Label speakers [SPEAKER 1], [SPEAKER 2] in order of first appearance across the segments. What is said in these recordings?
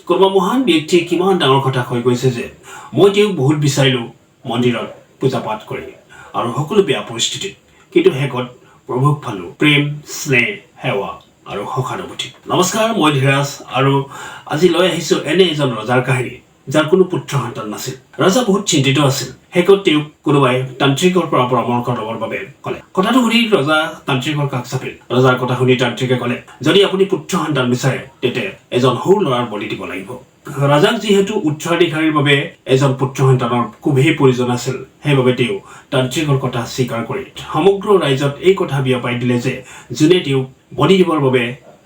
[SPEAKER 1] কোনোবা মহান ব্যক্তিয়ে কিমান ডাঙৰ কথা কৈ গৈছে যে মই তেওঁক বহুত বিচাৰিলোঁ মন্দিৰত পূজা পাঠ কৰি আৰু সকলো বেয়া পৰিস্থিতিত, কিন্তু শেষত প্ৰভুক পালোঁ প্ৰেম, স্নেহ, সেৱা আৰু সহানুভূতি। নমস্কাৰ, মই ধীৰাজ আৰু আজি লৈ আহিছোঁ এনে এজন ৰজাৰ কাহিনী যাৰ কোনো পুত্ৰ সন্তান নাছিল। ৰজা বহুত চিন্তিত আছিল। শেষত তেওঁক কোনোবাই তান্ত্ৰিকৰ পৰা পৰামৰ্শ ল'বৰ বাবে ক'লে। কথাটো শুনি ৰজা তান্ত্ৰিকৰ কাষ চাপিল। ৰজাৰ কথা শুনি তান্ত্ৰিকে ক'লে, যদি আপুনি পুত্ৰ সন্তান বিচাৰে তেতিয়া এজন সৰু ল'ৰাৰ বলি দিব লাগিব। ৰজাক যিহেতু উত্তৰাধিকাৰীৰ বাবে এজন পুত্ৰ সন্তানৰ খুবেই প্ৰয়োজন আছিল, সেইবাবে তেওঁ তান্ত্ৰিকৰ কথা স্বীকাৰ কৰি সমগ্ৰ ৰাজ্যত এই কথা বিয়পাই দিলে যে যোনে তেওঁক বলি দিবৰ বাবে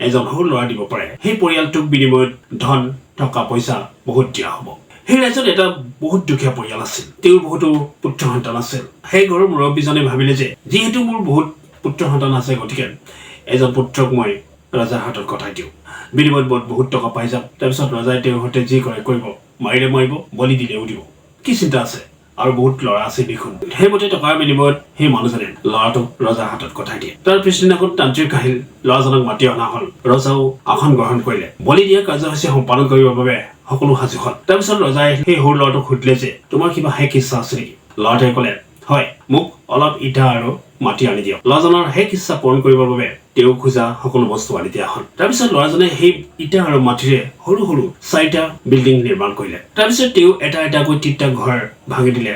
[SPEAKER 1] এজন সৰু ল'ৰা দিব পাৰে, সেই পৰিয়ালটোক বিনিময়ত ধন, টকা পইচা বহুত দিয়া হ'ব। সেই ৰাজ্যত এটা বহুত দুখীয়া পৰিয়াল আছিল। তেওঁৰ বহুতো পুত্ৰ সন্তান আছিল। সেই ঘৰৰ মুৰব্বীজনে ভাবিলে যে যিহেতু মোৰ বহুত পুত্ৰ সন্তান আছে, গতিকে এজন পুত্ৰক মই ৰজাৰ হাতত গতাই দিওঁ, বিনিময়ত বহুত টকা পাই যাম। তাৰপিছত ৰজাই তেওঁৰ সৈতে যি কৰে কৰিব, মাৰিলে মাৰিব, বলি দিলেও দিব, কি চিন্তা আছে, আৰু বহুত ল'ৰা আছে দেখোন। সেইমতে টকাৰ বিনিময়ত সেই মানুহজনে ল'ৰাটোক ৰজাৰ হাতত গতাই দিয়ে। তাৰ পিছদিনাখন তান্ত্ৰিক আহিল, ল'ৰাজনক মাতি অনা হ'ল। ৰজাও আসন গ্ৰহণ কৰিলে। বলি দিয়া কাৰ্যসূচী সম্পাদন কৰিবৰ বাবে সকলো সাজু হ'ল। তাৰপিছত ৰজাই সেই সৰু ল'ৰাটোক সুধিলে যে তোমাৰ কিবা শেষ ইচ্ছা আছে নেকি? ল'ৰাটোৱে ক'লে, হয়, মোক অলপ ইটা আৰু মাটি আনি দিয়ক। ল'ৰাজনৰ শেষ ইচ্ছা পূৰণ কৰিবৰ বাবে তেওঁ খোজা সকলো বস্তু আনি দিয়া হ'ল। তাৰপিছত ল'ৰাজনে সেই ইটা আৰু মাটিৰে সৰু সৰু 4টা বিল্ডিং নিৰ্মাণ কৰিলে। তাৰপিছত তেওঁ এটা এটাকৈ 3টা ঘৰ ভাঙি দিলে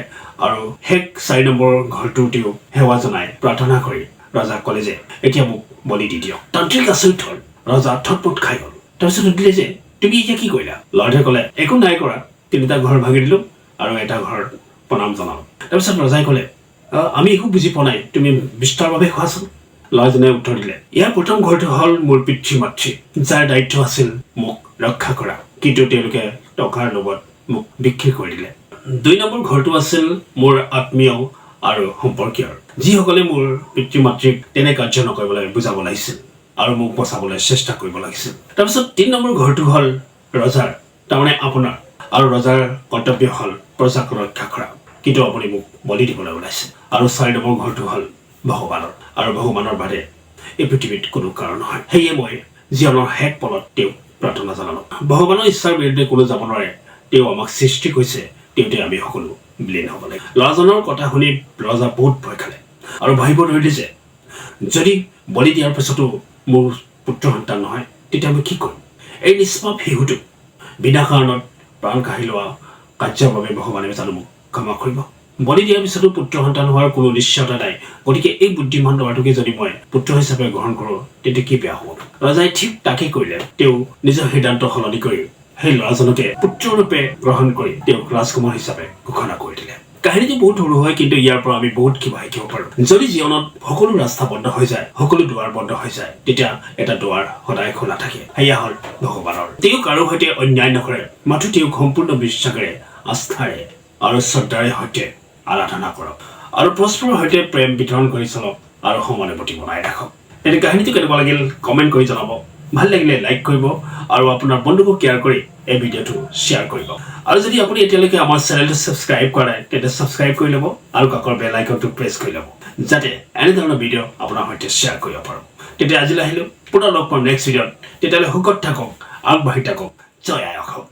[SPEAKER 1] আৰু শেষ 4 নম্বৰ ঘৰটো তেওঁ সেৱা জনাই প্ৰাৰ্থনা কৰি ৰজাক ক'লে যে এতিয়া মোক বলি দি দিয়ক। তান্ত্ৰিক আচৰিত হ'ল। ৰজা থতমত খাই গ'ল। তাৰপিছত সুধিলে যে তুমি এতিয়া কি কৰিলা? ল'ৰাটোৱে ক'লে, একো নাই কৰা, 3টা ঘৰ ভাঙি দিলো আৰু এটা ঘৰ প্ৰণাম জনালো। তাৰপিছত ৰজাই ক'লে, আমি একো বুজি পোৱা নাই, তুমি বিস্তাৰভাৱে কোৱাচোন। ল'ৰাজনে উত্তৰ দিলে, ইয়াৰ প্ৰথম ঘৰটো হ'ল মোৰ পিতৃ মাতৃ, যাৰ দায়িত্ব আছিল মোক ৰক্ষা কৰা, কিন্তু তেওঁলোকে টকাৰ লোভত মোক বিক্ৰী কৰি দিলে। 2 নম্বৰ ঘৰটো আছিল মোৰ আত্মীয় আৰু সম্পৰ্কীয়, যিসকলে মোৰ পিতৃ মাতৃক তেনে কাৰ্য নকৰিবলৈ বুজাব লাগিছিল আৰু মোক বচাবলৈ চেষ্টা কৰিব লাগিছিল। তাৰপিছত 3 নম্বৰ ঘৰটো হ'ল ৰজাৰ, তাৰমানে আপোনাৰ, আৰু ৰজাৰ কৰ্তব্য হ'ল প্ৰজাক ৰক্ষা কৰা, কিন্তু আপুনি মোক বলি দিবলৈ ওলাইছে। আৰু 4 নম্বৰ ঘৰটো হ'ল ভগৱানৰ, আৰু ভগৱানৰ বাদে এই পৃথিৱীত কোনো কাৰণ নহয়। সেয়ে মই জীৱনৰ শেষ পলত তেওঁক প্ৰাৰ্থনা জনালো। ভগৱানৰ ইচ্ছাৰ বিৰুদ্ধে কোনো যাব নোৱাৰে। তেওঁ আমাক সৃষ্টি কৰিছে, তেওঁতে আমি সকলো বিলীন হ'ব লাগে। ল'ৰাজনৰ কথা শুনি ৰজা বহুত ভয় খালে আৰু ভাবিব ধৰিলে যে যদি বলি দিয়াৰ পিছতো মোৰ পুত্ৰ সন্তান নহয়, তেতিয়া মই কি কৰিম? এই নিষ্পাপ শিশুটোক বিনা কাৰণত প্ৰাণ কাঢ়ি লোৱা কাৰ্যৰ বাবে ভগৱানে জানো মোক ক্ষমা কৰিব? বলি দিয়াৰ পিছতো পুত্ৰ সন্তান হোৱাৰ কোনো নিশ্চয়তা নাই, গতিকে এই বুদ্ধিমান ল'ৰাটোকে যদি মই পুত্ৰ হিচাপে গ্ৰহণ কৰোঁ, তেতিয়া কি বেয়া হ'ব? ৰজাই ঠিক তাকেই কৰিলে। তেওঁ নিজৰ সিদ্ধান্ত সলনি কৰি সেই ল'ৰাজনকে পুত্ৰৰূপে গ্ৰহণ কৰি তেওঁক ৰাজকুমাৰ হিচাপে ঘোষণা কৰি দিলে। কাহিনীটো বহুত সৰু হয়, কিন্তু ইয়াৰ পৰা আমি বহুত কিবা শিকিব পাৰোঁ। যদি জীৱনত সকলো ৰাস্তা বন্ধ হৈ যায়, সকলো দুৱাৰ বন্ধ হৈ যায়, তেতিয়া এটা দুৱাৰ সদায় খোলা থাকে, সেয়া হ'ল ভগৱানৰ। তেওঁ কাৰো সৈতে অন্যায় নকৰে, মাথো তেওঁক সম্পূৰ্ণ বিশ্বাসেৰে, আস্থাৰে আৰু শ্ৰদ্ধাৰে সৈতে আৰাধনা কৰক আৰু পৰস্পৰৰ সৈতে প্ৰেম বিতৰণ কৰি চলক আৰু সমানুভূতি বনাই ৰাখক। এনে কাহিনীটো কেনেকুৱা লাগিল কমেণ্ট কৰি জনাব। ভাল লাগিলে লাইক কৰিব আৰু আপোনাৰ বন্ধুকক শ্বেয়াৰ কৰি এই ভিডিঅ'টো শ্বেয়াৰ কৰিব। আৰু যদি আপুনি এতিয়ালৈকে আমাৰ চেনেলটো ছাবস্ক্ৰাইব কৰা নাই, তেতিয়া ছাবস্ক্ৰাইব কৰি ল'ব আৰু কাষৰ বেল আইকনটো প্ৰেছ কৰি ল'ব, যাতে এনেধৰণৰ ভিডিঅ' আপোনাৰ সৈতে শ্বেয়াৰ কৰিব পাৰোঁ। তেতিয়া আজিলৈ আহিলোঁ, পুনৰ লগ পাম নেক্সট ভিডিঅ'ত। তেতিয়ালৈ সুখত থাকক, আগবাঢ়ি থাকক। জয় আই অসম।